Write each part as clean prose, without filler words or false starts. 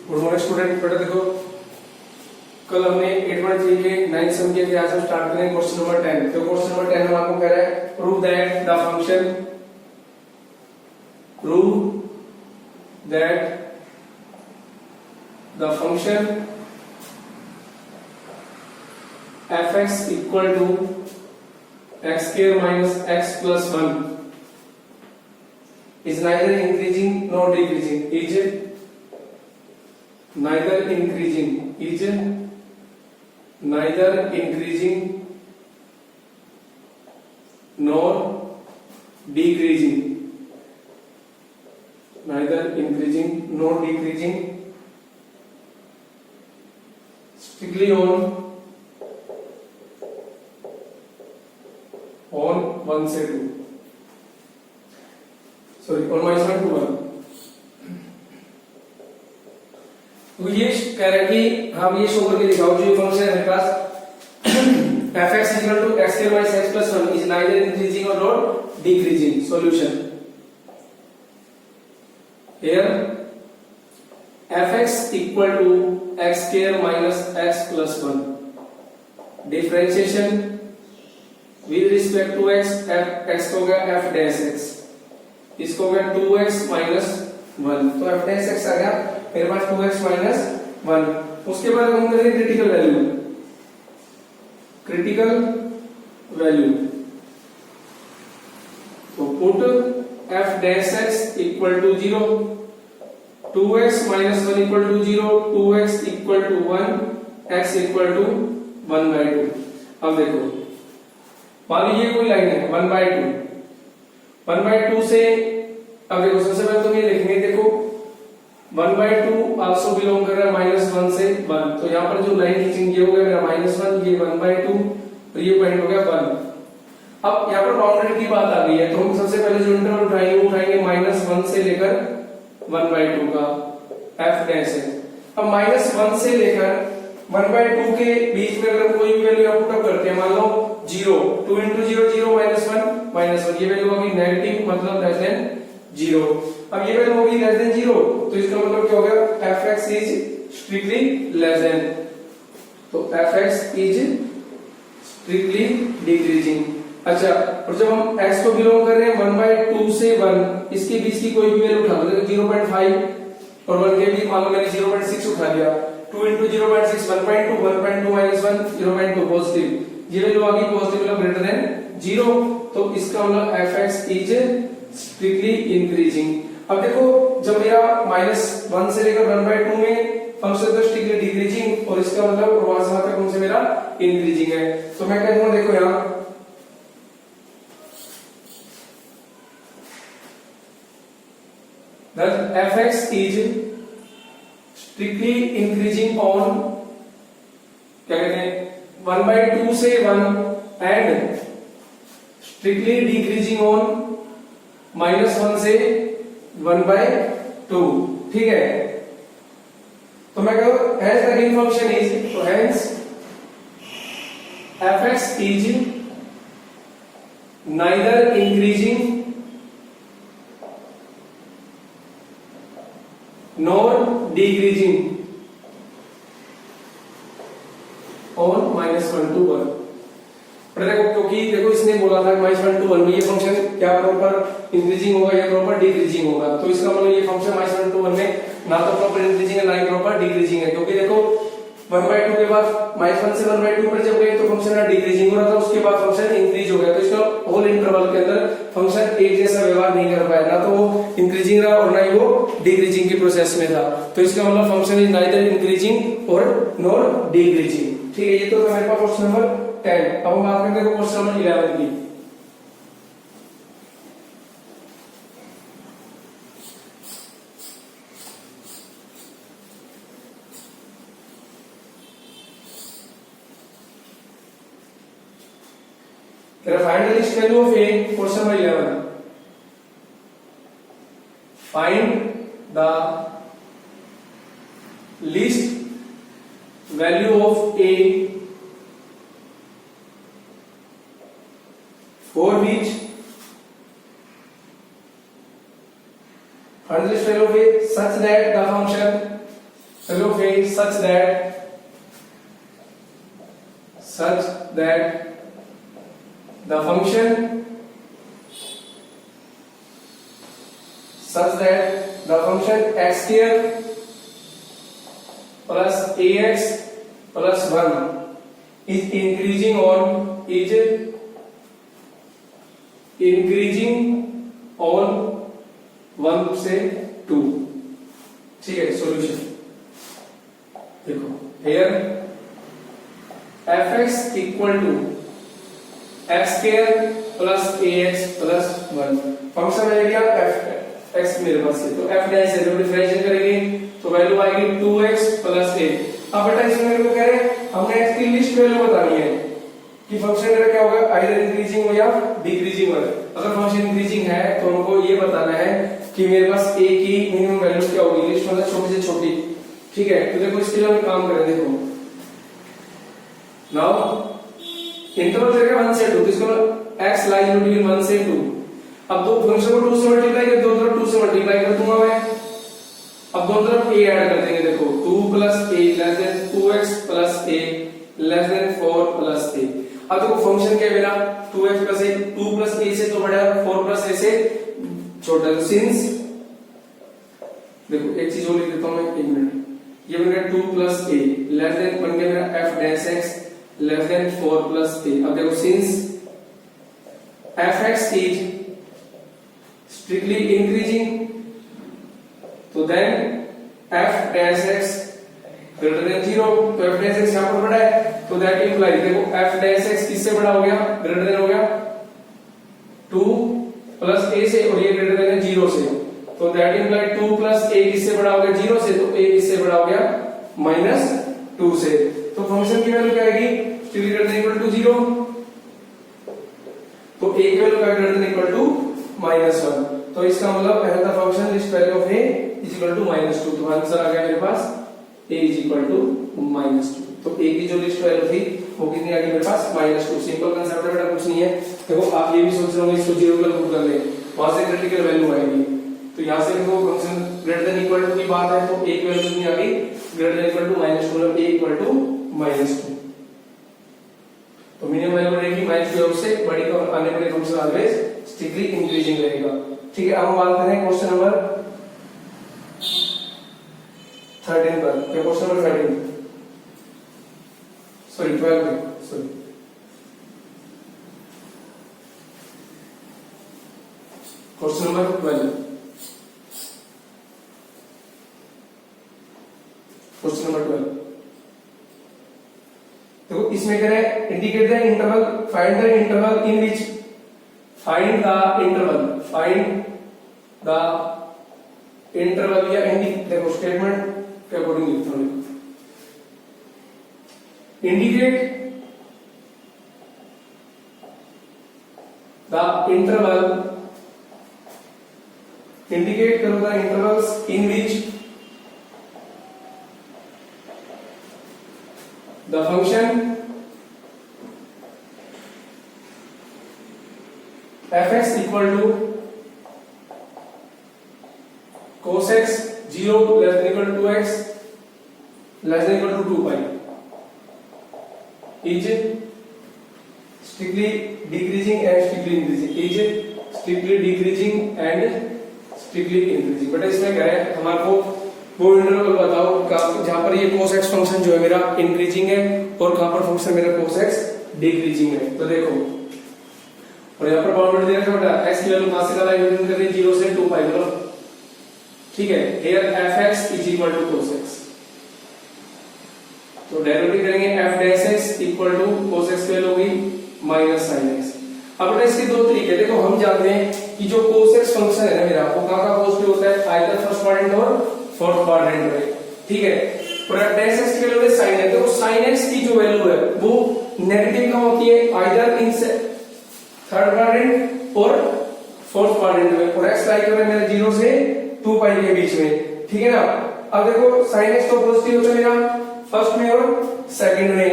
Good morning student. बेटा देखो, कल हमने 8.3 के 9 सम किए थे। आज हम स्टार्ट करेंगे क्वेश्चन नंबर 10। तो क्वेश्चन नंबर 10 में आपको कह रहा है prove that the function fx equal to x square minus x plus 1 is neither increasing nor decreasing. Neither increasing nor decreasing. Strictly on 1 से 2, सॉरी on -1 to 1। तो ये कह रहा है कि हम ये शो करके दिखाओ जो ये फंक्शन है मेरे पास fx equal to x square minus x plus 1 is neither increasing or not decreasing. Solution here fx equal to x square minus x plus 1 differentiation with respect to x, x को गया f dash x, इसको हो गया 2x minus 1, तो f dash x आ गया मेरे पास 2x minus 1। उसके बाद हम करेंगे क्रिटिकल वैल्यू, तो put f dash x equal to 0, 2x minus 1 equal to 0, 2x equal to 1, x equal to 1/2। अब देखो, मान लीजिए ये कोई लाइन है 1/2 से, अब देखो सबसे पहले तो ये लिखेंगे, देखो 1/2 आल्सो बिलोंग कर रहा है -1 से 1, तो यहाँ पर जो लाइन खींचेंगे ये हो गया मेरा -1, ये 1/2 और ये पॉइंट हो गया 1। अब यहाँ पर बाउंड्री की बात आ गई है, तो हम सबसे पहले जो इंटरवल उठाएंगे -1 से लेकर 1/2 का f डैश है। अब -1 से लेकर 1/2 के बीच में अगर कोई भी वैल्यू आप पुट अप करते हैं, मान लो 0, 2 into 0 0 -1, ये वैल्यू होगी नेगेटिव, मतलब लेस देन 0। अब ये वैल्यू होगी लेस देन 0, तो इसका मतलब क्या हो गया fx is strictly less than, तो fx इज स्ट्रिक्टली डिक्रीजिंग। अच्छा, और जब हम x को बिलोंग कर रहे हैं 1/2 से 1, इसके बीच की कोई भी वैल्यू उठा लो, 0.5 और 1 के बीच मान लो मैंने 0.6 उठा लिया, 2 into 0.6 1.2, 1.2 minus 1 0.2 पॉजिटिव, ये वैल्यू आ गई पॉजिटिव मतलब ग्रेटर देन 0, तो इसका मतलब fx इज स्ट्रिक्टली इंक्रीजिंग। अब देखो, जब मेरा -1 से लेकर 1/2 में फंक्शन तो स्ट्रिक्टली डिक्रीजिंग, और इसका मतलब वहां से वहां तक कौन से मेरा इंक्रीजिंग है, तो मैं कहूंगा देखो यहां that fx is strictly increasing on, क्या कहते हैं, 1/2 से 1 and strictly decreasing on -1 से 1/2। ठीक है, तो मैं कहूँ hence the given function is, तो hence fx is neither increasing nor decreasing on -1 to 1। पर देखो, क्योंकि देखो इसने बोला था -1 to 1 में ये फंक्शन क्या प्रॉपर इंक्रीजिंग होगा या प्रॉपर डिक्रीजिंग होगा, तो इसका मतलब ये फंक्शन -1 to 1 में ना तो प्रॉपर इंक्रीजिंग है ना ही प्रॉपर डिक्रीजिंग है, क्योंकि देखो 1/2 के बाद -1 से 1/2 पर जब गए तो फंक्शन डिक्रीजिंग हो रहा था, उसके बाद फंक्शन इंक्रीज हो गया, तो इसका होल इंटरवल के अंदर फंक्शन एक जैसा व्यवहार नहीं कर पाया, ना तो वो इंक्रीजिंग रहा और ना ही वो डिक्रीजिंग की प्रोसेस में था, तो इसका मतलब फंक्शन इज नाइदर इंक्रीजिंग और नॉर डिक्रीजिंग। ठीक है, ये तो मेरे पास क्वेश्चन नंबर 10। अब हम बात करते हैं क्वेश्चन नंबर 11 की। Find the least value of a, question number 11. Find the least value of a for which find the least value of a such that the function value of a such that the function x square plus ax plus 1 is increasing on 1 से 2। ठीक है, solution देखो here fx equal to x square plus ax plus 1 function है क्या f मेरे पास है, तो f dash से जब डिफरेंशिएट करेंगे तो वैल्यू आएगी 2x plus a। अब बेटा इसमें मेरे को कह रहे हैं हमने x की लिस्ट वैल्यू बतानी है कि फंक्शन मेरा क्या होगा, आइदर इंक्रीजिंग हो या डिक्रीजिंग हो। अगर फंक्शन इंक्रीजिंग है तो हमको ये बताना है कि मेरे पास a की मिनिमम वैल्यू क्या होगी, लिस्ट मतलब छोटी से छोटी। ठीक है, तो देखो इसके लिए हम काम करें। देखो नाउ इंटरवल देगा 1 से 2, तो इसको x लाइज बिटवीन 1 से 2। अब दो फंक्शन को 2 से मल्टीप्लाई कर, दोनों तरफ 2 से मल्टीप्लाई कर दूंगा मैं। अब दोनों तरफ a ऐड कर देंगे। देखो 2 plus a less than 2x plus a less than 4 plus a। अब देखो फंक्शन क्या है मेरा 2x plus a, 2 plus a से तो बड़ा है, 4 plus a से छोटा है। सिंस देखो एक चीज और लिख देता हूं मैं, 1 मिनट। ये बन गया 2 plus a less than बन गया मेरा f dash x less than 4 plus a। अब देखो since fx is strictly increasing तो then f dash x greater than 0, तो f dash x यहां पर बड़ा है, तो दैट इंप्लाइज देखो f dash x किससे बड़ा हो गया, ग्रेटर देन हो गया 2 plus a से, और ये ग्रेटर देन 0 से, तो दैट इंप्लाइज 2 plus a किससे बड़ा हो गया 0 से, तो a किससे बड़ा हो गया -2 से। तो फंक्शन की वैल्यू क्या आएगी, still greater than equal to 0, तो a की वैल्यू क्या ग्रेटर देन इक्वल टू -1। तो इसका मतलब पहला function list value of a is equal to -2। तो आंसर आ गया मेरे पास a इज इक्वल टू -2। तो a की जो लिस्ट वैल्यू थी वो कितनी आ गई मेरे पास -2। सिंपल कांसेप्ट है बेटा, कुछ नहीं है। देखो आप ये भी सोच रहे होंगे इसको 0 कैलकुलेट कर ले, वहां से क्रिटिकल वैल्यू आएगी। तो यहां से देखो function greater than equal to की बात है, तो a की वैल्यू कितनी आ गई, ग्रेटर देन इक्वल टू -2, मतलब a इक्वल टू -2। तो मिनिमम वैल्यू रहेगी -2 से बड़ी का आने वाले फंक्शन ऑलवेज स्ट्रिक्टली इंक्रीजिंग रहेगा। ठीक है, अब हम बात करें क्वेश्चन नंबर 13 पर। क्या क्वेश्चन नंबर 13 सॉरी 12 पे, sorry question number 12। Question number 12 देखो इसमें कह रहे हैं indicate the interval, find the interval in which, find the interval या देखो स्टेटमेंट के अकॉर्डिंग लिखता हूं, इंडिकेट द इंटरवल, इंडिकेट करो the intervals in which the function fx equal to cos x 0 less than equal to 2x less than equal to 2 pi is strictly decreasing and strictly increasing, is strictly decreasing and strictly increasing। But इसमें क्या है, हमारे को वो interval बताओ जहां पर ये cos x फंक्शन जो है मेरा इंक्रीजिंग है और कहां पर फंक्शन मेरा cos x डिक्रीजिंग है। तो देखो और यहाँ पर बाउंड्री दिया है बेटा, x की वैल्यू कहां से कहां यूज करनी है, 0 से 2 पाई मतलब। ठीक है, here fx is equal to cos x, तो डेरिवेटिव करेंगे f dash x equal to cos x की वैल्यू होगी माइनस sin x। अब बेटा इसके दो तरीके, देखो हम जानते हैं कि जो cos x फंक्शन है ना मेरा, वो कहां का पॉजिटिव होता है, आइदर फर्स्ट क्वाड्रेंट और फोर्थ क्वाड्रेंट में। ठीक है, और डैश x की वैल्यू है sin x, तो sin x की जो वैल्यू है वो नेगेटिव कहां होती है, आइदर इन थर्ड क्वाड्रेंट और फोर्थ क्वाड्रेंट में, और x लाइक है मेरा 0 से 2 पाई के बीच में। ठीक है ना। अब देखो sin x तो पॉजिटिव होता है मेरा फर्स्ट में और सेकंड में,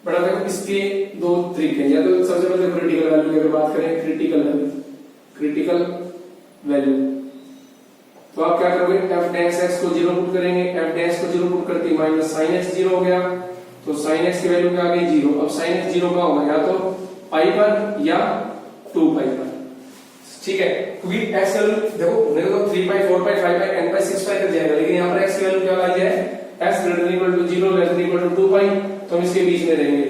बड़ा देखो इसके दो तरीके हैं, या तो सबसे पहले क्रिटिकल वैल्यू की अगर बात करें, क्रिटिकल वैल्यू तो आप क्या करोगे, f डैश x को 0 पुट करेंगे, f डैश को 0 पुट करते माइनस sin x 0 हो गया, तो sin x की वैल्यू क्या आ गई 0। अब sin x 0 का होगा या तो पाई पर या 2 पाई पर, ठीक है, क्योंकि x वैल्यू देखो मेरे को 3 पाई 4 पाई 5 पाई n पाई 6 पाई कर जाएगा, लेकिन यहाँ पर x की वैल्यू क्या लाई जाए, x greater than equal to 0 less than equal to 2 pi, तो हम इसके बीच में रहेंगे,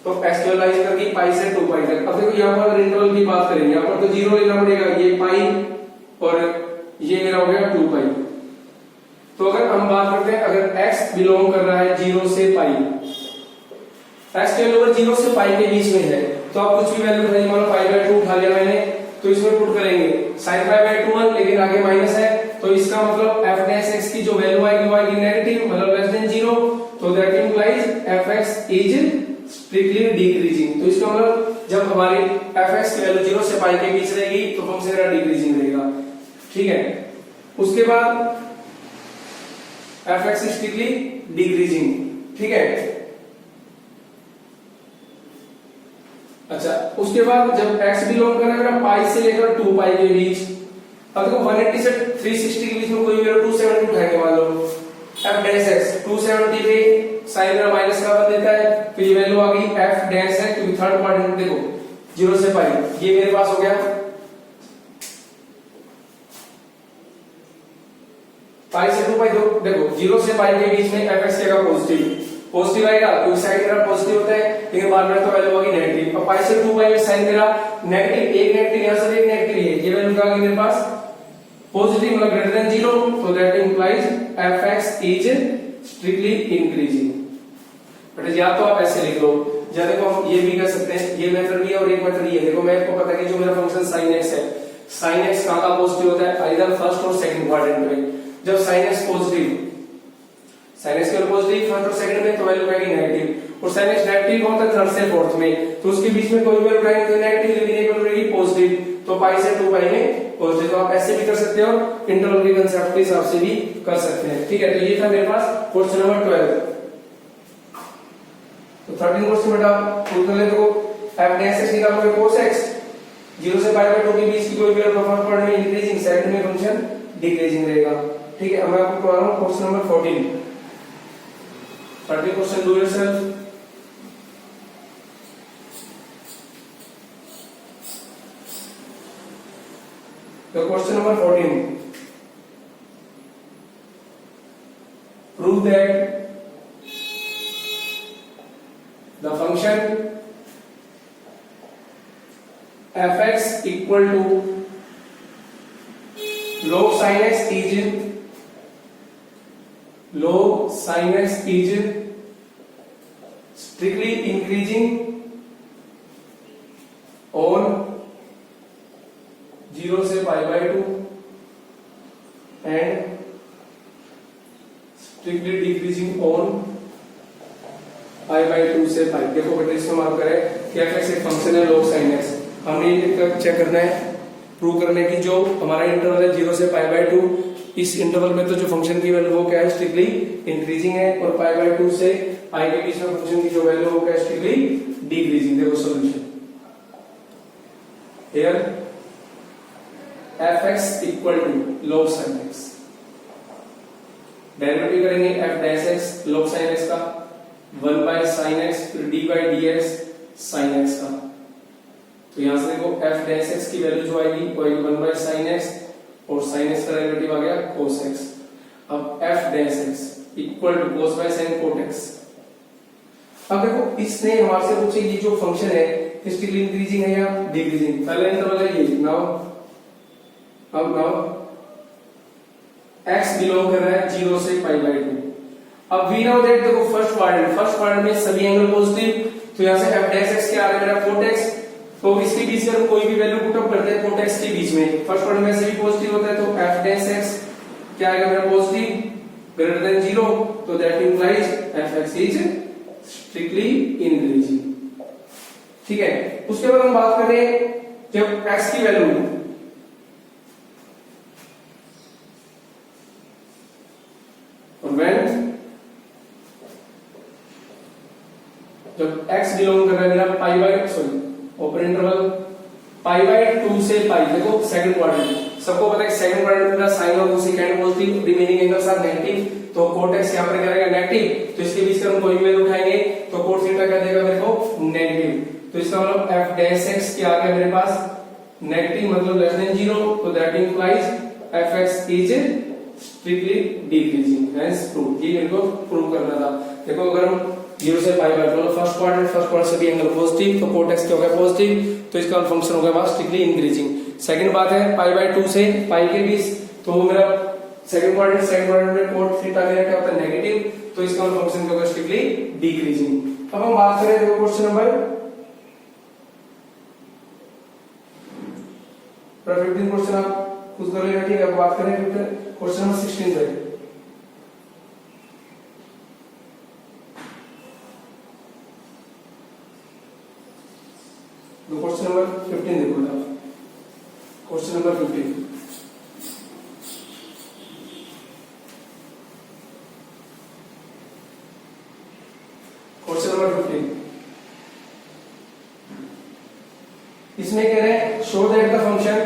तो x की वैल्यू करके पाई से 2 पाई तक। अब देखो यहाँ पर अगर इंटरवल की बात करें, यहाँ पर तो 0 लेना पड़ेगा, ये पाई और ये मेरा हो गया 2 पाई। तो अगर हम बात करते हैं, अगर x बिलोंग कर रहा है 0 से पाई, x की वैल्यू अगर 0 से पाई के बीच में है, तो आप कुछ भी वैल्यू उठाइए, मान लो पाई बाय 2 उठा लिया मैंने, तो इसमें पुट करेंगे sin पाई बाय 2 1, लेकिन आगे माइनस है, तो इसका मतलब f डैश x की जो वैल्यू आएगी वो आएगी नेगेटिव, मतलब लेस देन 0, तो that implies fx is strictly decreasing. तो इसका मतलब जब हमारी fx की वैल्यू 0 से पाई के बीच रहेगी तो फंक्शन मेरा डिक्रीजिंग रहेगा, ठीक है। उसके बाद fx स्ट्रिक्टली डिक्रीजिंग, ठीक है। अच्छा, उसके बाद जब x बिलोंग कर रहा है मेरा पाई से लेकर 2 पाई के बीच, अब देखो 180 से 360 के बीच में कोई वैल्यू 270 उठाएंगे, मान लो f डैश x 270 पे साइन मेरा माइनस का बन देता है, तो ये वैल्यू आ गई f डैश x, क्योंकि थर्ड क्वाड्रेंट देखो 0 से पाई, ये मेरे पास हो गया पाई से 2 पाई, देखो 0 से पाई के बीच में fx का पॉजिटिव आएगा, क्योंकि साइन मेरा पॉजिटिव होता है, लेकिन बाद में तो वैल्यू होगी नेगेटिव। अब पाई से 2 पाई में साइन मेरा नेगेटिव, एक नेगेटिव यहां से एक नेगेटिव है, ये वैल्यू क्या आ गई मेरे पास पॉजिटिव, मतलब ग्रेटर देन 0, तो that implies fx is strictly increasing. But या तो आप ऐसे लिख लो, या देखो हम ये भी कर सकते हैं, ये मेथड भी है और एक मेथड ये, देखो मेरे को पता है कि जो मेरा फंक्शन sin x है, sin x कहां का पॉजिटिव होता है, आइदर फर्स्ट और सेकंड क्वाड्रेंट में। जब sin x positive, sin x का पॉजिटिव फर्स्ट और सेकंड में, तो वैल्यू आएगी नेगेटिव, और sin x नेगेटिव कौन था, थर्ड से फोर्थ में, तो उसके बीच में कोई वैल्यू उठाएंगे तो नेगेटिव, लेकिन एक वैल्यू रहेगी पॉजिटिव, तो पाई से 2 पाई में पॉजिटिव। तो आप ऐसे भी कर सकते हो, इंटरवल के कांसेप्ट के हिसाब से भी कर सकते हैं, ठीक है। तो ये था मेरे पास क्वेश्चन नंबर 12। तो 13 क्वेश्चन बेटा पूछ ले, तो f डैश x निकालोगे cos x, 0 से पाई बाय 2 के बीच की कोई वैल्यू फर्स्ट क्वाड्रेंट में इंक्रीजिंग, सेकंड में फंक्शन डिक्रीजिंग रहेगा, ठीक है। अब मैं आपको करवा रहा हूं question number 14। 13 question do yourself. तो question number 14, prove that the function fx equal to log sin x is strictly increasing on 0 से pi by 2 and strictly decreasing on pi by 2 से पाई। देखो बेटा इसमें मार्क करें कि f(x) एक function है log sin x, हमने ये चेक करना है, प्रूव करने की जो हमारा इंटरवल है 0 से पाई बाय 2, इस इंटरवल में तो जो फंक्शन की वैल्यू वो क्या है, स्ट्रिक्टली इंक्रीजिंग है, और पाई बाय 2 से पाई के बीच में फंक्शन की जो वैल्यू वो क्या है, स्ट्रिक्टली डिक्रीजिंग। देखो solution here f(x) equal to log sin x, derivative करेंगे f dash x log sin x का 1 by sin x, फिर d by dx sin x का, तो यहां से देखो f डैश x की वैल्यू जो आएगी वो आएगी 1 by sin x, और sin x का डेरिवेटिव आ गया cos x। अब f dash x equal to cos by sin cot x। अब देखो इसने हमारे से पूछे ये जो फंक्शन है स्ट्रिक्टली इंक्रीजिंग है या डिक्रीजिंग, पहला इंटरवल है ये, नाउ x बिलोंग कर रहा है 0 से पाई बाय 2। अब वी नो दैट देखो फर्स्ट क्वाड्रेंट में सभी एंगल पॉजिटिव, तो यहां से f डैश x क्या आ रहा है मेरा cot x, तो इसके बीच में कोई भी वैल्यू पुट अप करते हैं cot x के बीच में, फर्स्ट क्वाड्रेंट में से भी पॉजिटिव होता है, तो f डैश x क्या आएगा मेरा पॉजिटिव ग्रेटर देन 0, तो that implies fx is strictly increasing, ठीक है। उसके बाद हम बात करें जब x की वैल्यू when जब x बिलोंग कर रहा है मेरा pi by sorry open interval pi by 2 से पाई, देखो सेकंड क्वाड्रेंट सबको पता है सेकंड क्वाड्रेंट मेरा sign of cosecant positive, remaining angles are negative, तो cot x यहां पर क्या रहेगा नेगेटिव, तो इसके बीच का हम कोई भी वैल्यू उठाएंगे तो cot थीटा क्या देगा मेरे को नेगेटिव, तो इसका मतलब f डैश x क्या आ गया मेरे पास नेगेटिव मतलब लेस देन 0, तो that implies fx is strictly decreasing, hence prove, ये मेरे को प्रूव करना था। देखो अगर हम 0 से पाई बाय मतलब फर्स्ट क्वाड्रेंट से भी एंगल पॉजिटिव, तो cot x क्या हो गया पॉजिटिव, तो इसका फंक्शन हो गया स्ट्रिक्टली इंक्रीजिंग। सेकंड बात है पाई बाय 2 से पाई के बीच, तो वो मेरा सेकंड क्वाड्रेंट में cot थीटा मेरा क्या होता है नेगेटिव, तो इसका फंक्शन क्या होगा स्ट्रिक्टली डिक्रीजिंग। अब हम बात करें देखो क्वेश्चन नंबर 15 क्वेश्चन आप खुद कर लेना, ठीक है। अब बात करें क्वेश्चन नंबर 16 पे, तो क्वेश्चन नंबर 15 देखो ना, क्वेश्चन नंबर 15 क्वेश्चन नंबर 15 इसमें कह रहे हैं show that the function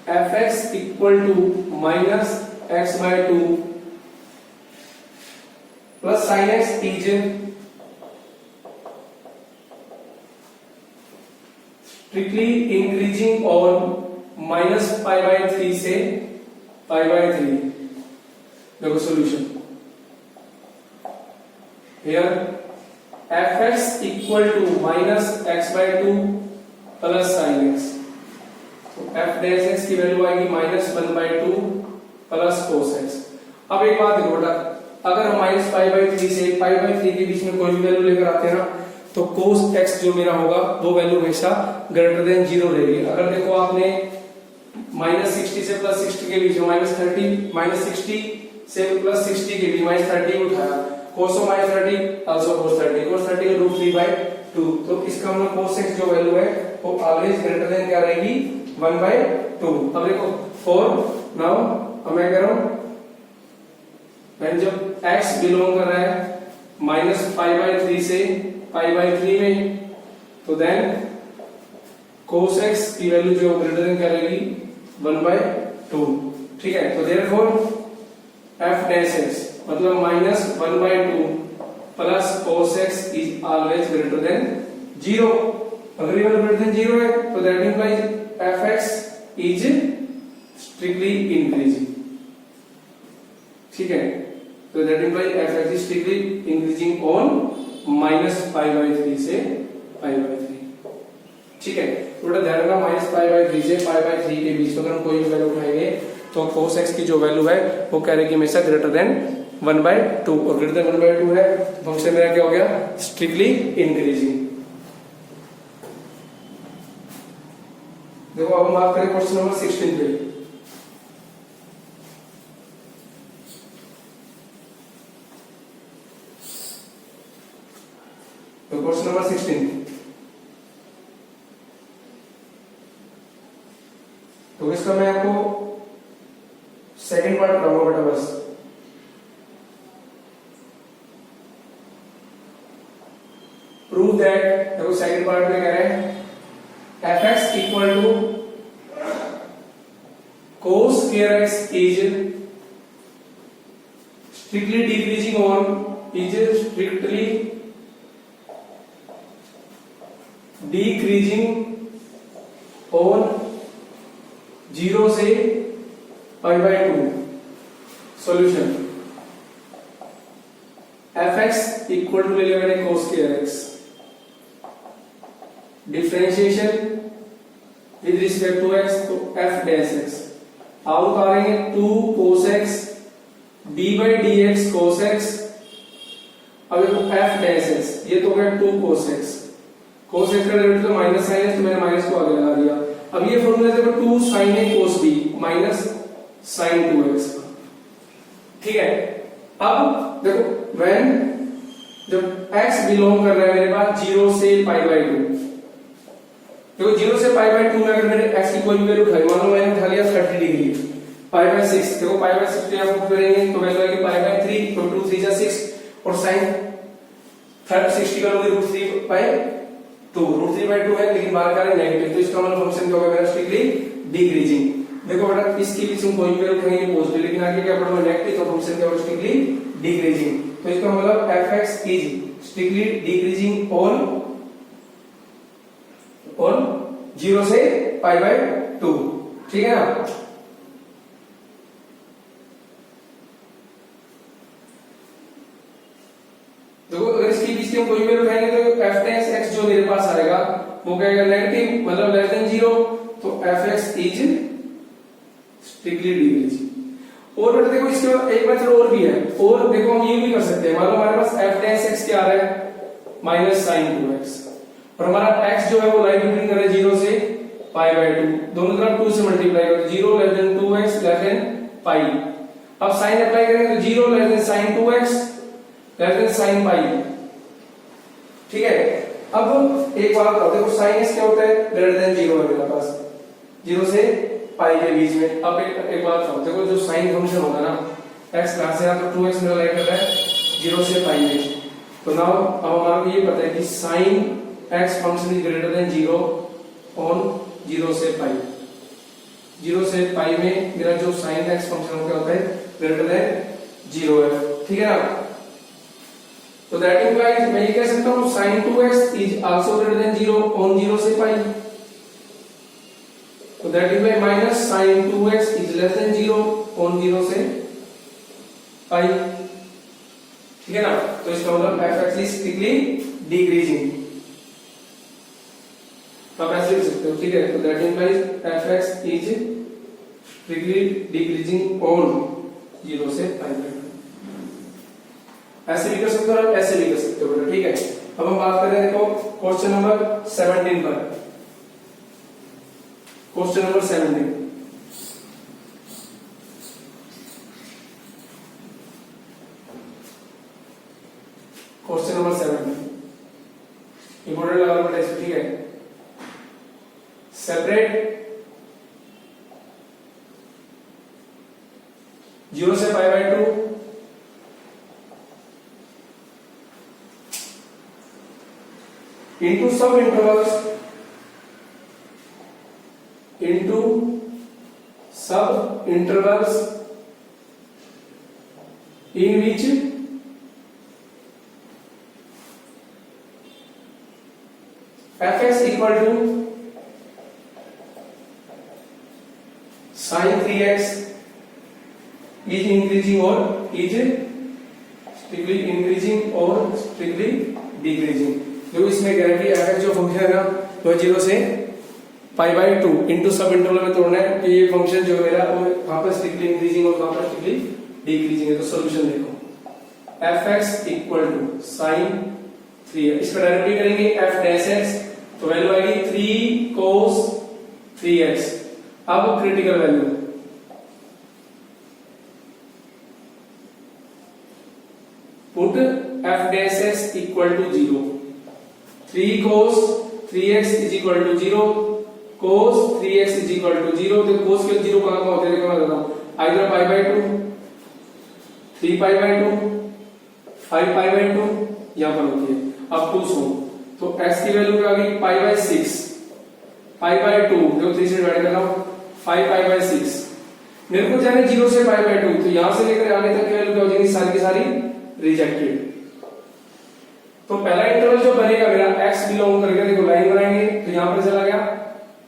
fx equal to minus x by 2 plus sin x is strictly increasing on minus pi by 3 से pi by 3। देखो solution here fx equal to minus x by 2 plus sin x, तो f dash x की value आएगी minus 1/2 plus cos x। अब एक बात देखो बेटा, अगर हम माइनस पाई बाय 3 से पाई बाय 3 के बीच में कोई भी वैल्यू लेकर आते हैं ना, तो cos x जो मेरा होगा वो वैल्यू हमेशा ग्रेटर देन 0 रहेगी। अगर देखो आपने माइनस 60 से प्लस 60 के बीच में माइनस 60 से प्लस 60 के बीच माइनस 30 उठाया, cos of minus 30 also cos 30 का रूट 3/2, तो इसका मतलब cos x जो वैल्यू है वो ऑलवेज ग्रेटर देन क्या रहेगी 1/2। अब देखो 4 नाउ अब मैं कह रहा हूं when जब x बिलोंग कर रहा है माइनस पाई बाय 3 से पाई बाय 3 में, तो देन cos x की वैल्यू जो ग्रेटर देन क्या रहेगी 1/2, ठीक है। तो देयरफॉर f डैश x मतलब minus 1/2 plus cos x is always greater than 0। अगर ये ग्रेटर देन 0 है तो that implies fx is strictly increasing, ठीक है। तो that implies fx is strictly increasing on minus pi by 3 से पाई बाय 3, ठीक है। थोड़ा ध्यान रखना माइनस पाई बाय 3 से पाई बाय 3 के बीच में अगर हम कोई भी वैल्यू उठाएंगे तो cos x की जो वैल्यू है वो क्या रहेगी हमेशा ग्रेटर देन 1/2, और ग्रेटर देन 1/2 है तो फंक्शन मेरा क्या हो गया स्ट्रिक्टली इंक्रीजिंग। देखो अब हम बात करें क्वेश्चन नंबर 16 पे, तो क्वेश्चन नंबर 16 तो इसका मैं आपको सेकंड पार्ट कराऊंगा बेटा, बस प्रूव दैट। देखो सेकंड पार्ट में कह रहे हैं fx equal to cos square x is strictly decreasing on strictly decreasing on 0 से pi by 2। Solution fx equal to ले लिया मैंने cos square x, differentiation with respect to x तो f डैश x, आउट करेंगे 2 cos x d by dx cos x। अब देखो f dash x ये तो हो गया 2 cos x, cos x का डेरिवेटिव तो माइनस साइन है तो मैंने माइनस को आगे लगा दिया। अब ये फॉर्मूला देखो 2 sin a cos b minus sin 2x, ठीक है। अब देखो व्हेन जब x बिलोंग कर रहा है मेरे पास 0 से पाई बाय 2, देखो 0 से पाई बाय 2 में अगर मैंने x की कोई भी वैल्यू उठाई, मान लो मैंने उठा लिया 30 डिग्री, पाई बाय 6, देखो पाई बाय 6 पे आप पुट करेंगे तो वैल्यू आएगी पाई बाय 3, तो 2 3 जा 6 और sin 60 का लोगे √3 बाय 2, √3 बाय 2 है लेकिन बाहर का है नेगेटिव, तो इसका मतलब फंक्शन क्या होगा मेरा स्ट्रिक्टली डिक्रीजिंग। देखो बेटा इसके बीच में कोई भी वैल्यू उठाएंगे पॉजिटिव, लेकिन आगे क्या पढ़ोगे नेगेटिव, तो फंक्शन क्या होगा स्ट्रिक्टली डिक्रीजिंग। तो इसका मतलब fx is strictly decreasing on 0 से पाई बाय 2, ठीक है ना। देखो अगर इसके बीच में कोई वैल्यू उठाएंगे तो f टेंस x जो मेरे पास आएगा वो क्या आएगा नेगेटिव, मतलब लेस देन 0, तो fx इज स्ट्रिक्टली डिक्रीजिंग। और बेटा देखो इसके बाद एक मेथड और भी है, और देखो हम ये भी कर सकते हैं, मान लो हमारे पास f टेंस x क्या आ रहा है माइनस साइन 2x, और हमारा x जो है वो लाइन बिटवीन कर रहा है 0 से पाई बाय 2, दोनों तरफ 2 से मल्टीप्लाई करो, 0 less than 2x less than pi. अब साइन अप्लाई करेंगे तो 0 less than sine 2x less than sine pi, ठीक है। अब एक बात बताओ, देखो साइन x क्या होता है ग्रेटर देन 0 है मेरे पास, 0 से पाई के बीच में। अब एक बात बताओ, देखो जो साइन फंक्शन होगा ना x कहां से आ, तो 2x मेरा लाइन कर रहा है 0 से पाई में, तो नाउ अब हमारे को ये पता है कि sine x function is greater than 0 on 0 से पाई। 0 से पाई में मेरा जो साइन x फंक्शन क्या होता है ग्रेटर देन 0 है, ठीक है ना। तो दैट इंप्लाइज मैं ये कह सकता हूं sin 2x is also greater than 0 on 0 से पाई, तो that implies minus sin 2x is less than 0 on 0 से पाई, ठीक है ना। तो इसका मतलब fx इज स्ट्रिक्टली डिक्रीजिंग, आप ऐसे लिख सकते हो, ठीक है। तो that implies fx is strictly decreasing on 0 से पाई, ऐसे भी कर सकते हो और ऐसे भी कर सकते हो, ठीक है। अब हम बात करें देखो क्वेश्चन नंबर 17 पर, question number 17, question number 17 important लगा लो टेस्ट, ठीक है। सेपरेट 0 से pi by 2 into sub intervals in which fx equal to sin 3x is increasing or is strictly increasing or strictly decreasing। जो इसमें गारंटी fx जो function है ना वो 0 से पाई बाय 2 इनटू सब इंटरवल में तोड़ना है कि ये फंक्शन जो मेरा वो वहां पर स्ट्रिक्टली इंक्रीजिंग और वहां पर स्ट्रिक्टली डिक्रीजिंग है। तो सॉल्यूशन देखो fx इक्वल टू sin 3, इसका डायरेक्टली करेंगे f डैश x, तो वैल्यू आएगी 3 cos 3x। अब critical value put f dash x equal to 0, 3 cos 3x is equal to 0, cos 3x is equal to 0। तो cos के 0 कहां होते हैं देखो मैं बताता हूं, either pi by 2, 3 pi by 2, 5 pi by 2 यहां पर होती है। अब 2 सो तो x की वैल्यू क्या आ गई पाई बाय 6, पाई बाय 2 देखो 3 से डिवाइड कर रहा हूं, 5 पाई बाय 6। मेरे को जाने 0 से पाई बाय 2, तो यहां से लेकर आगे तक की वैल्यू क्या हो जाएगी सारी की सारी रिजेक्टेड। तो पहला इंटरवल जो बनेगा मेरा x बिलोंग करके देखो लाइन बनाएंगे, तो यहां पर चला गया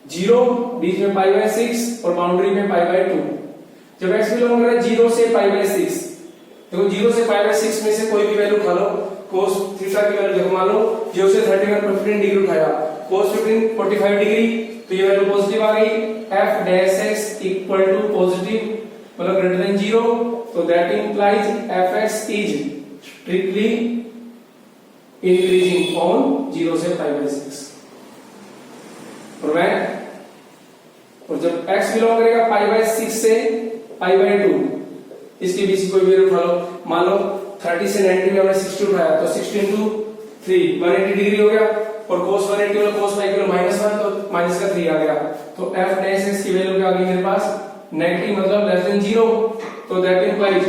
0, बीच में पाई बाय 6 और बाउंड्री में पाई बाय 2। जब x बिलोंग कर रहा है 0 से पाई बाय 6, देखो 0 से पाई बाय 6 में से कोई भी वैल्यू उठा लो, cos थीटा की वैल्यू देखो मान लो 0 से 31 पर 15 डिग्री उठाया, cos 15 45 डिग्री, तो ये वैल्यू पॉजिटिव आ गई। f dash x equal to positive मतलब ग्रेटर देन 0, तो that implies fx is strictly increasing on 0 से पाई बाय 6। और जब x बिलोंग करेगा पाई बाय 6 से पाई बाय 2, इसके बीच कोई वैल्यू उठा लो, मान लो 30 से 90 में हमने 60 उठाया, तो 60 into 3 180 डिग्री हो गया, और cos 180 वाला cos फाई इक्वल -1 तो माइनस का 3 आ गया, तो f डैश x की वैल्यू क्या आ गई मेरे पास नेगेटिव मतलब लेस देन 0, तो that implies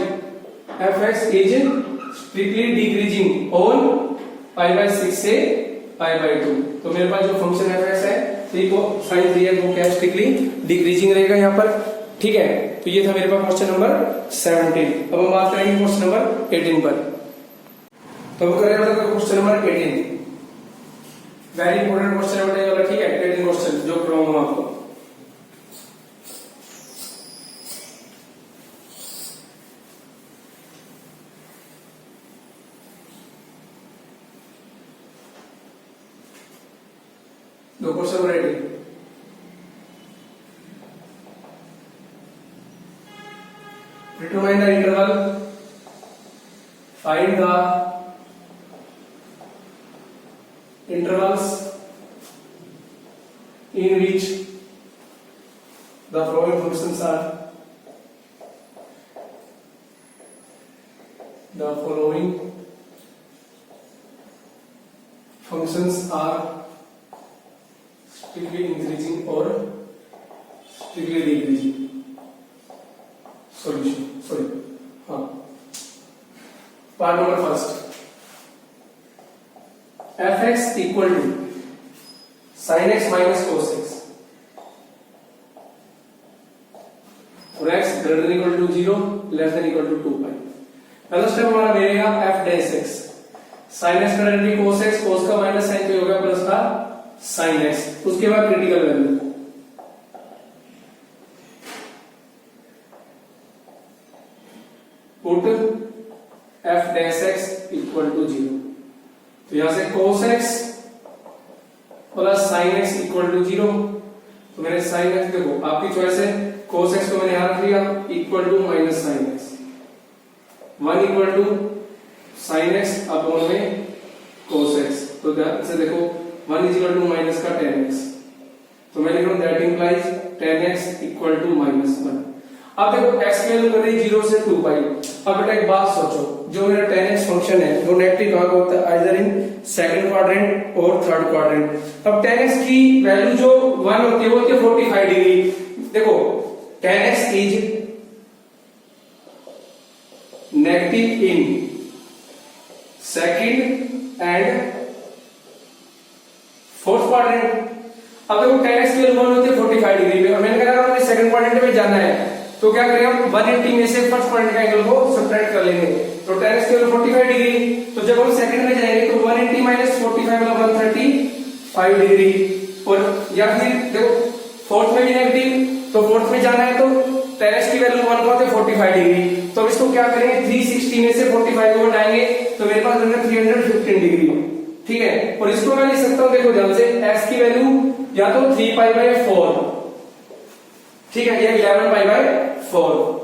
fx is strictly decreasing on pi by 6 से पाई बाय 2। तो मेरे पास जो फंक्शन fx है ठीक वो साइन 3 वो क्या स्ट्रिक्टली डिक्रीजिंग रहेगा यहाँ पर, ठीक है। तो ये था मेरे पास क्वेश्चन नंबर 17। अब हम बात करेंगे क्वेश्चन नंबर 18 पर। तो हम करेंगे question number 18, very important question है वाला, ठीक है। 18 क्वेश्चन जो कराऊंगा आपको। दो question number 18, determine the interval, find the intervals in which the following functions are strictly increasing or strictly decreasing. Solution, sorry, part number first, fx equal to sin x minus cos x, और x greater than equal to 0 less than equal to 2 pi। पहला step हमारा मिलेगा f dash x, sin x का derivative cos x, cos का minus sine तो होगा plus का sin x, उसके बाद critical value put f dash x equal to 0, तो यहां से cos x plus sin x equal to 0, तो मैंने sin x देखो आपकी चॉइस है, cos x को मैंने यहां रख लिया equal to minus sin x, 1 equal to sin x upon में cos x, तो ध्यान से देखो 1 इज इक्वल टू माइनस का tan x, तो मैं लिख रहा हूं that implies tan x equal to -1। अब देखो x की वैल्यू कर रही है 0 से 2 पाई। अब बेटा एक बात सोचो, जो मेरा tan x फंक्शन है वो नेगेटिव कहां होता है, आइदर इन सेकंड क्वाड्रेंट और थर्ड क्वाड्रेंट। अब tan x की वैल्यू जो 1 होती है वो होती है 45 डिग्री। देखो tan x is negative in second and fourth quadrant. अब देखो tan x की वैल्यू 1 होती है 45 डिग्री पे, और मैंने कहा मुझे सेकंड क्वाड्रेंट में जाना है, तो क्या करें हम 180 में से फर्स्ट क्वाड्रेंट का एंगल को सब्ट्रैक्ट कर लेंगे, तो tan x की वैल्यू 45 डिग्री, तो जब हम सेकंड में जाएंगे तो 180 माइनस 45 मतलब 135 डिग्री, और या फिर देखो फोर्थ में भी नेगेटिव, तो फोर्थ में जाना है तो tan x की वैल्यू 1 होती है 45 डिग्री, तो अब इसको क्या करेंगे 360 में से 45 को हटाएंगे तो मेरे पास बनेगा 315 डिग्री, ठीक है। और इसको मैं लिख सकता हूं देखो ध्यान से, x की वैल्यू या तो 3 पाई बाय 4, ठीक है, या 11 pi by 4।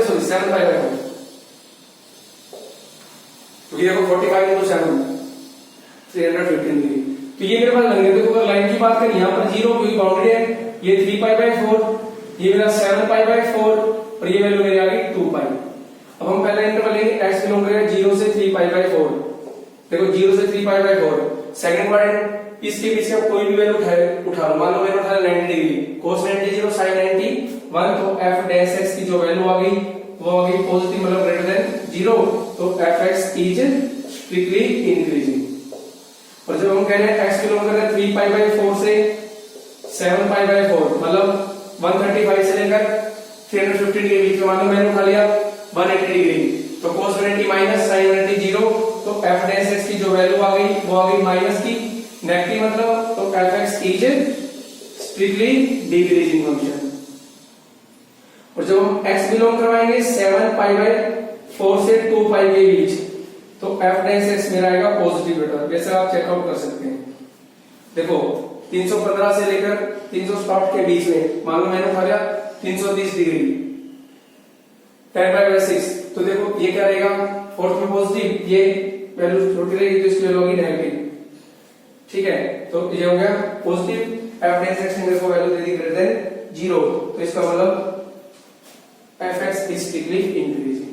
Sorry 7 pi by 4, तो ये देखो 45 into 7 315 डिग्री, तो ये मेरे पास लगेंगे। देखो अगर लाइन की बात करें यहाँ पर 0 कोई बाउंड्री है, ये 3 पाई बाय 4, ये मेरा 7 पाई बाय 4, और ये वैल्यू मेरी आ गई 2 पाई। अब हम पहले इंटरवल लेंगे, x बिलोंग करेगा 0 से 3 पाई बाय 4, देखो 0 से 3 पाई बाय 4, सेकंड क्वाड्रेंट, इसके पीछे आप कोई भी वैल्यू उठा लो, मान लो मैंने उठाया 90 डिग्री, cos 90 0 sin 90 1, तो f डैश x की जो वैल्यू आ गई वो आ गई पॉजिटिव मतलब ग्रेटर देन 0, तो fx इज स्ट्रिक्टली इंक्रीजिंग। और जब हम कह रहे हैं x बिलोंग कर रहा है 3 पाई बाय 4 से 7 पाई बाय 4, मतलब 135 से लेकर 315 डिग्री बीच में, मान लो मैंने उठा लिया 180 डिग्री, तो cos 90 माइनस sin 90 0, तो f डैश x की जो वैल्यू आ गई वो आ गई माइनस की, नेगेटिव मतलब, तो fx is strictly decreasing function. और जब हम x बिलोंग करवाएंगे 7 पाई बाय 4 से 2 पाई के बीच, तो f डैश x मेरा आएगा पॉजिटिव बेटा, वैसे आप चेकआउट कर सकते हैं। देखो 315 से लेकर 360 के बीच में, मान लो मैंने उठा लिया 330 डिग्री, 10 पाई बाय 6, तो देखो ये क्या रहेगा, फोर्थ में पॉजिटिव, ये वैल्यू छोटी रहेगी तो इसकी वैल्यू होगी नेगेटिव, ठीक है, तो ये हो गया पॉजिटिव। एफ टेंस एक्स ने मेरे को value they the greater than 0, तो इसका मतलब F x is strictly increasing.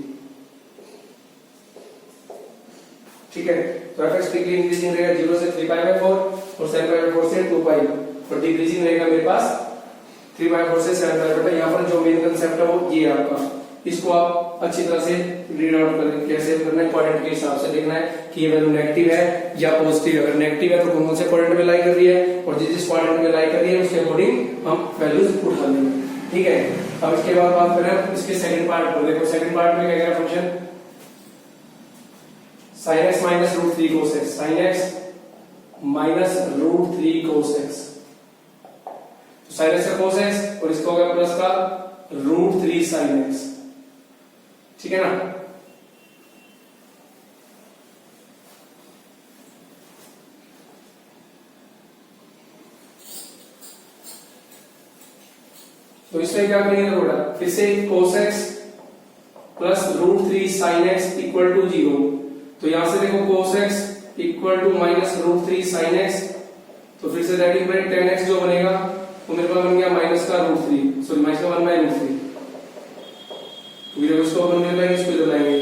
ठीक है, तो एफ एक्स स्ट्रिक्टली इंक्रीजिंग रहेगा 0 से 3π/4 और 7π/4 से 2π, और डिक्रीजिंग रहेगा मेरे पास 3/4 से 7/4। यहाँ पर जो मेन कंसेप्ट है वो ये है आपका, इसको आप अच्छी तरह से रीड आउट करें। कैसे करना है, क्वाड्रेंट के हिसाब से देखना है कि ये वैल्यू नेगेटिव है या पॉजिटिव है। अगर नेगेटिव है तो कौन से क्वाड्रेंट में लाई कर रही है, और जिस क्वाड्रेंट में लाई कर रही है उसके अकॉर्डिंग हम वैल्यूज पुट कर लेंगे। ठीक है, अब इसके बाद बात करें इसके सेकंड पार्ट पर। देखो सेकंड पार्ट में क्या क्या function, sin x minus root 3 cos x, sin x minus root 3 cos x, तो sin x का cos x और इसका होगा प्लस का रूट 3 sin x। ठीक है ना, तो इसमें क्या करेंगे थोड़ा फिर से cos x plus root 3 sin x equal to 0। तो यहां से देखो cos x equal to minus root 3 sin x, तो फिर say that equal tan x जो बनेगा वो मेरे पास बन गया माइनस का रूट 3, सॉरी माइनस का 1/√3। तो इसको अपन ले लेंगे, इसको इधर लाएंगे,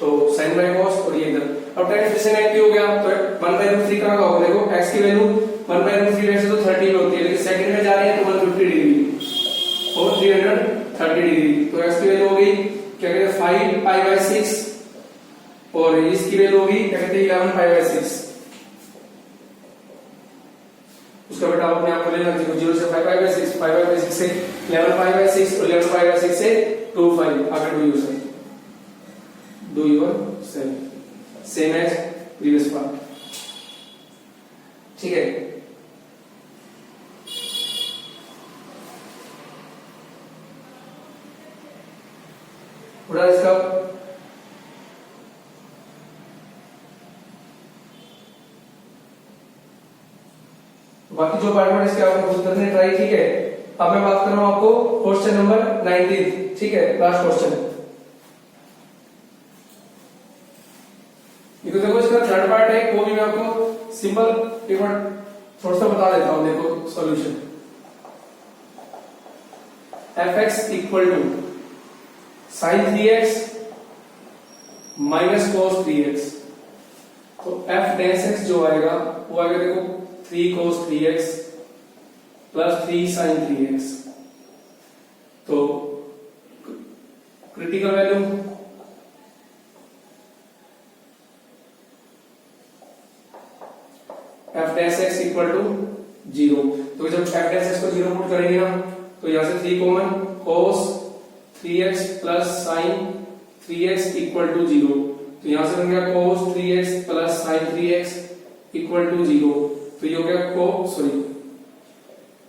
तो sin बाय cos और ये इधर। अब tan फिर से नेगेटिव हो गया, तो 1/√3 कहां का होगा, देखो x की वैल्यू 1/√3 वैसे तो 30 में होती है, लेकिन सेकंड में जा रहे हैं तो 150 डिग्री और 330 डिग्री। तो x की वैल्यू हो गई क्या कहते हैं 5π/6 और इसकी वैल्यू होगी क्या कहते हैं 11π/6। उसका बेटा अपने आप को लेना, देखो 0 से 5π/6, 5π/6 से 11π/6 और 11π/6 से 2π, आगे do yourself, same as previous part. ठीक है, पूरा इसका बाकी जो पार्ट में इसके आपको खुद करने ट्राई। ठीक है, अब मैं बात कर रहा हूं आपको क्वेश्चन नंबर 19। ठीक है, लास्ट क्वेश्चन। देखो इसका थर्ड पार्ट है, वो भी मैं आपको सिंपल एक बार थोड़ा सा बता देता हूं। देखो solution, fx equal to sin 3x minus cos 3x, तो f tan x जो आएगा वो आएगा देखो 3 cos 3x plus 3 sin 3x। तो critical value f dash x equal to 0। तो जब f dash x को 0 पुट करेंगे ना, तो यहां से 3 common, cos 3x plus sin 3x equal to 0। तो यहां से बन गया cos 3x plus sin 3x equal to 0। तो ये हो गया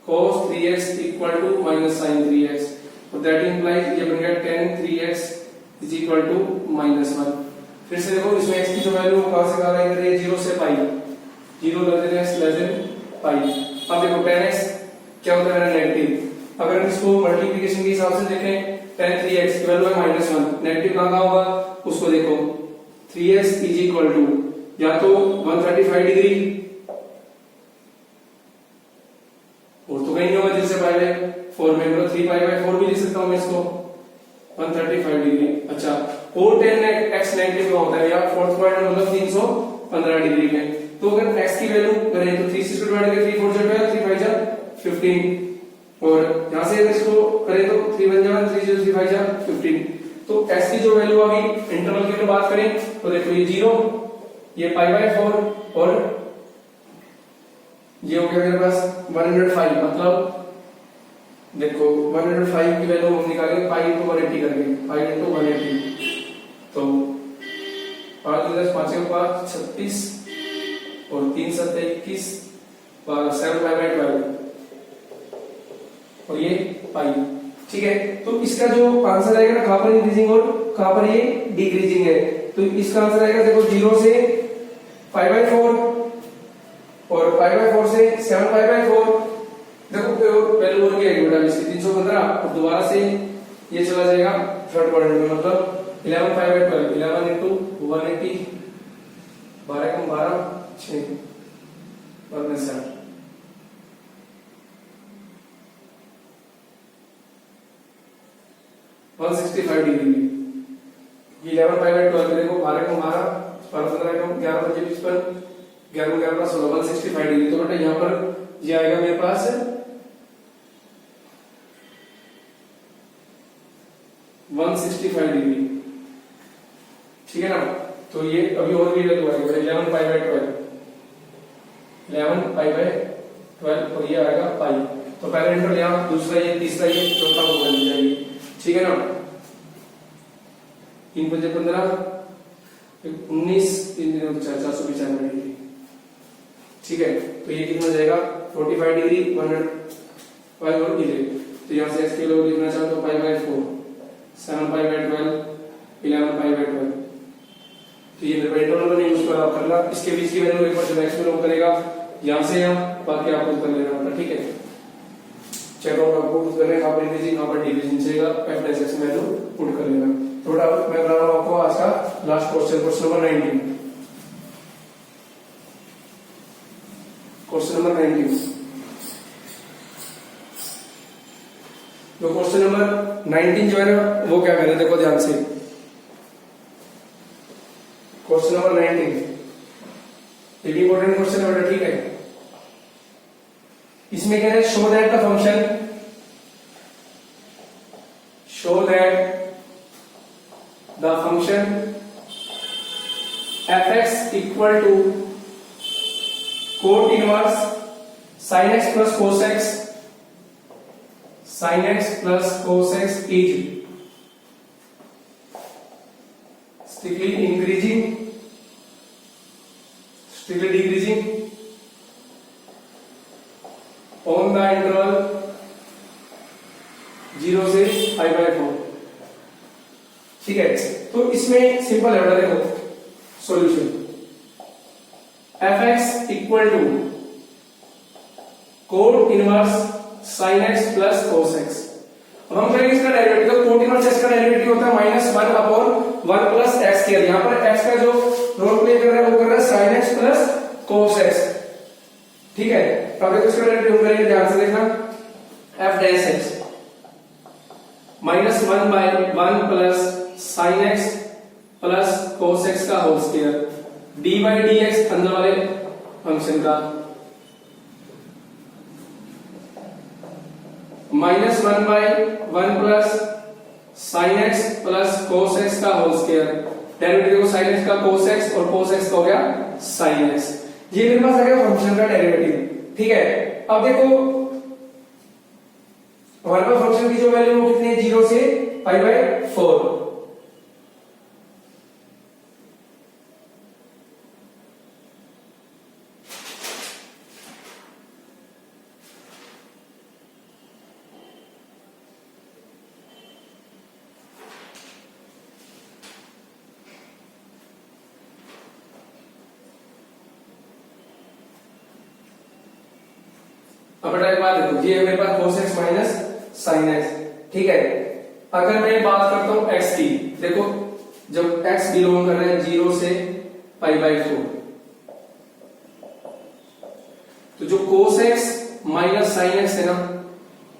cos 3x equal to minus sin 3x, और दैट इंप्लाइज ये बन गया tan 3x is equal to -1। फिर से देखो इसमें x की जो वैल्यू कहां से कहां आई कर रही है, 0 से पाई, 0 लेस देन पाई। अब देखो tan x क्या होता है मेरा नेगेटिव। अगर इसको मल्टीप्लिकेशन के हिसाब से देखें, tan 3x की वैल्यू है -1, नेगेटिव कहां होगा उसको देखो, 3x इज इक्वल टू या तो 135 डिग्री और तो कहीं नहीं होगा जिससे π/4 में, मतलब 3π/4 भी लिख सकता हूं मैं इसको 135 डिग्री। अच्छा, और tan x नेगेटिव का होता है या फोर्थ पॉइंट मतलब 315 डिग्री में। तो अगर x की वैल्यू करें तो 3 से डिवाइड करें, 3 4 जा 12, 3 5 जा 15, और यहां से अगर इसको करें तो 3 1 जा 3 0 3 5 जा 15। तो x की जो वैल्यू आ गई, इंटरवल की अगर बात करें तो देखो ये 0, ये π/4 और ये हो गया मेरे पास 105। मतलब देखो 105 की वैल्यू हम निकालेंगे पाई into 180 करके, पाई into 180। तो 5 10 5 के 5 36 और 3 7 21 7π/12 और ये पाई। ठीक है, तो इसका जो आंसर आएगा ना, कहां पर इंक्रीजिंग और कहां पर ये डिक्रीजिंग है। तो इसका आंसर आएगा देखो 0 से π/4 और π/4 से 7π/4। देखो वैल्यू और क्या है बेटा इसकी 315, और दोबारा से ये चला जाएगा थर्ड क्वाड्रेंट में, मतलब 11π/12, 11 into 180, 12 come 12 6 1 7 165 degree. 11 pi by 12 देखो 12 को मारा और 15 को 11 बजे 20 पर 11 11 प्लस 16 165 डिग्री। तो बेटा यहाँ पर ये आएगा मेरे पास 165 डिग्री, ठीक है ना। तो ये अभी और भी वैल्यू आएगी 11 पाई बाय 12 11 पाई बाय 12 और ये आएगा पाई। तो पहला इंटरवल यहाँ, दूसरा ये, तीसरा ये, चौथा वो बन जाएगी, ठीक है ना। 3 बजे 15 19 3 दिन 495 डिग्री, ठीक है। तो ये कितना हो जाएगा 45 डिग्री 105 और डिग्री। तो यहाँ से x की वैल्यू लिखना चाहो तो pi by 4 7 pi by 12 11 pi by 12। तो ये मेरे इंटरवल में यूज कर करना, इसके बीच की वैल्यू एक बार जब x बिलोंग करेगा यहाँ से यहाँ, बाकी आपको कर लेना होगा, ठीक है। चेक आउट आपको पुट करना है, यहाँ पर इंक्रीजिंग यहाँ पर डिक्रीजिंग चाहिए, f dash x value put कर लेना। थोड़ा मैं बता रहा हूँ आपको आज का last question, question number 19। Question number 19, तो क्वेश्चन नंबर 19 जो है ना वो क्या कर रहे हैं, देखो ध्यान से। क्वेश्चन नंबर 19 एक इंपॉर्टेंट क्वेश्चन है बेटा, ठीक है। इसमें कह रहे हैं show that the function fx equal to cot inverse sin x plus cos x is strictly increasing, strictly decreasing on the interval 0 से पाई बाय 4, ठीक है। तो इसमें सिंपल है बेटा, देखो solution fx equal to cot inverse sin x plus cos x। अब हम करेंगे इसका डेरिवेटिव, तो कोट इनवर्स x का डेरिवेटिव होता है -1 अपॉन 1 प्लस x स्क्वायर। यहां पर x का जो रोल प्ले कर रहा है वो कर रहा है sin x plus cos x, ठीक है। तो अब इसका डेरिवेटिव करेंगे, ध्यान से देखना, f dash x -1 by 1 plus sin x plus cos x का whole square d by dx अंदर वाले फंक्शन का -1 by 1 plus sin x plus cos x का होल स्क्वायर। डेरिवेटिव को sin x का cos x और cos x का हो गया sin x। ये मेरे पास आ गया फंक्शन का डेरिवेटिव, ठीक है। अब देखो हमारे पास फंक्शन की जो वैल्यू वो कितनी है, 0 से पाई बाय 4। अब बेटा एक बात देखो, ये है मेरे पास cos x minus sin x, ठीक है। अगर मैं बात करता हूं x की, देखो जब x बिलोंग कर रहे हैं 0 से पाई बाय 4, तो जो cos x minus sin x है ना,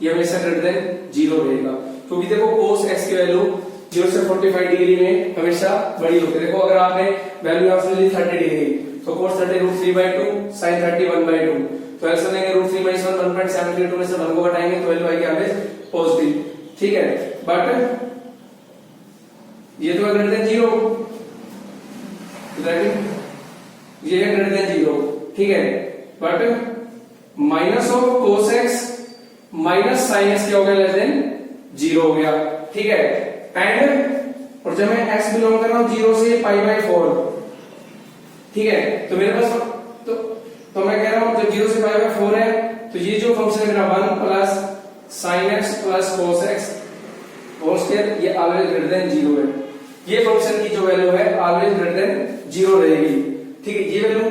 ये हमेशा ग्रेटर देन 0 रहेगा, क्योंकि देखो cos x की वैल्यू 0 से 45 डिग्री में हमेशा बड़ी होती है। देखो अगर आपने वैल्यू यहां से ली 30 डिग्री, तो cos 30 √3/2 sin 30 1/2, तो ऐसा लेंगे √3 - 1 1.732 में से 1 को घटाएंगे तो वैल्यू आएगी हमें पॉजिटिव, ठीक है। बट ये तो ग्रेटर देन 0, ये है ग्रेटर देन 0, ठीक है। But minus of cos x minus sin x क्या हो गया, लेस देन 0 हो गया, ठीक है। एंड और जब मैं x बिलोंग कर रहा हूं 0 से पाई बाय 4, ठीक है। तो मेरे पास तो मैं कह रहा हूं जब 0 से पाई बाय 4 है, तो ये जो फंक्शन है मेरा 1 plus sin x plus cos x whole square, ये ऑलवेज ग्रेटर देन 0 है। ये फंक्शन की जो वैल्यू है ऑलवेज ग्रेटर देन 0 रहेगी, ठीक है। ये वैल्यू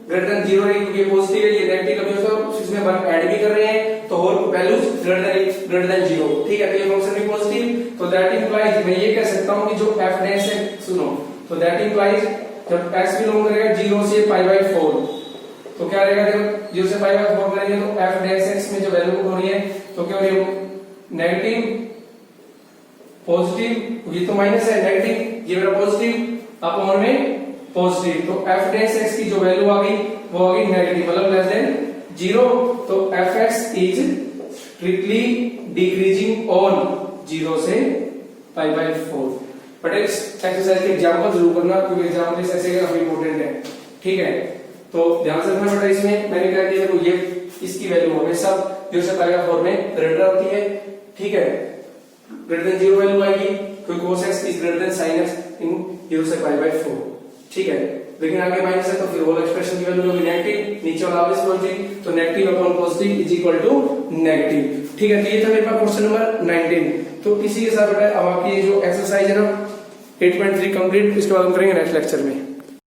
ग्रेटर देन 0 रहेगी क्योंकि ये पॉजिटिव है, ये नेगेटिव कभी होता है, इसमें 1 ऐड भी कर रहे हैं तो होल वैल्यूज ग्रेटर देन 0, ठीक है। तो ये फंक्शन भी पॉजिटिव, तो दैट इंप्लाइज मैं ये कह सकता हूं कि जो f डैश है, सुनो, तो दैट इंप्लाइज जब x बिलोंग करेगा 0 से पाई बाय 4, तो क्या रहेगा, देखो 0 से पाई बाय 4 करेंगे तो f डैश x में जो वैल्यू हो रही है तो क्या हो रही है, नेगेटिव पॉजिटिव, ये तो माइनस है, नेगेटिव ये मेरा पॉजिटिव अपॉन में पॉजिटिव, तो f डैश x की जो वैल्यू आ गई वो आ गई नेगेटिव, मतलब लेस देन 0, तो fx is strictly decreasing on 0 से पाई बाय 4। बट इस एक्सरसाइज के एग्जांपल जरूर करना क्योंकि एग्जांपल इस ऐसे काफी इंपॉर्टेंट है, ठीक है। तो ध्यान से रखना बेटा, इसमें मैंने क्या किया, देखो ये इसकी वैल्यू हमेशा 0 से पाई बाय 4 में ग्रेटर होती है, ठीक है, ग्रेटर देन 0 वैल्यू आएगी क्योंकि cos x is greater then sin x इन 0 से पाई बाय 4, ठीक है। लेकिन आगे माइनस है तो फिर होल एक्सप्रेशन की वैल्यू होगी नेगेटिव, नीचे वाला ऑब्वियस पॉजिटिव, तो negative upon positive is equal to negative, ठीक है। तो ये था मेरे पास क्वेश्चन नंबर 19। तो इसी के साथ बेटा अब आपकी जो एक्सरसाइज है ना 8.3 कंप्लीट, इसके बाद हम करेंगे नेक्स्ट लेक्चर में।